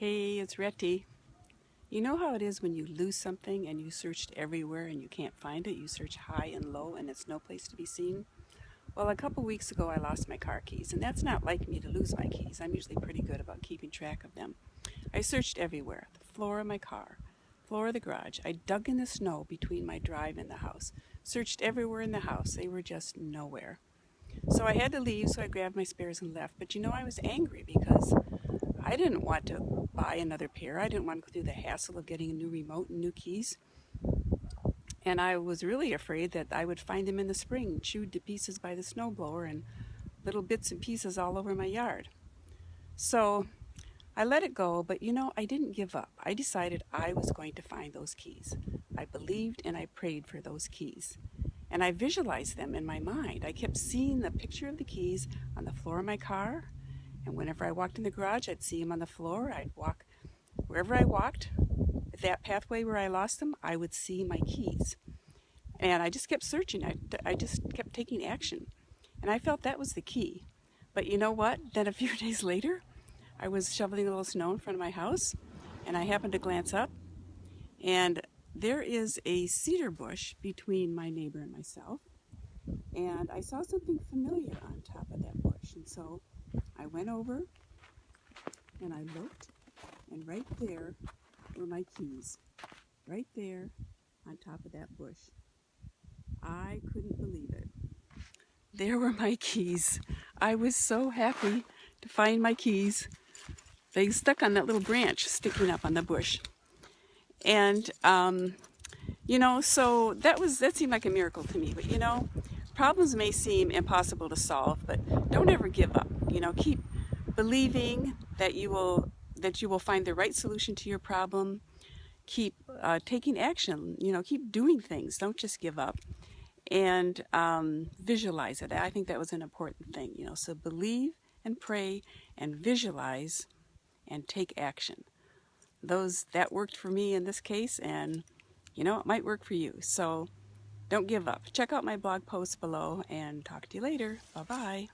Hey, it's Retty. You know how it is when you lose something and you searched everywhere and you can't find it? You search high and low and it's no place to be seen? Well, a couple weeks ago I lost my car keys, and that's not like me to lose my keys. I'm usually pretty good about keeping track of them. I searched everywhere, the floor of my car, floor of the garage. I dug in the snow between my drive and the house, searched everywhere in the house. They were just nowhere. So I had to leave, so I grabbed my spares and left. But I was angry because I didn't want to buy another pair. I didn't want to go through the hassle of getting a new remote and new keys. And I was really afraid that I would find them in the spring, chewed to pieces by the snowblower and little bits and pieces all over my yard. So I let it go, but I didn't give up. I decided I was going to find those keys. I believed and I prayed for those keys. And I visualized them in my mind. I kept seeing the picture of the keys on the floor of my car. And whenever I walked in the garage, I'd see them on the floor. I'd walk wherever I walked, that pathway where I lost them, I would see my keys. And I just kept searching. I just kept taking action. And I felt that was the key. But you know what? Then a few days later, I was shoveling a little snow in front of my house, and I happened to glance up, and there is a cedar bush between my neighbor and myself. And I saw something familiar on top of that bush. And so I went over and I looked, and right there were my keys. Right there on top of that bush. I couldn't believe it. There were my keys. I was so happy to find my keys. They stuck on that little branch sticking up on the bush. And, so that seemed like a miracle to me. But, problems may seem impossible to solve, but don't ever give up. Keep believing that you will find the right solution to your problem. Keep taking action. Keep doing things. Don't just give up. And visualize it. I think that was an important thing. So believe and pray and visualize and take action. That worked for me in this case, and it might work for you. So don't give up. Check out my blog posts below, and talk to you later. Bye-bye.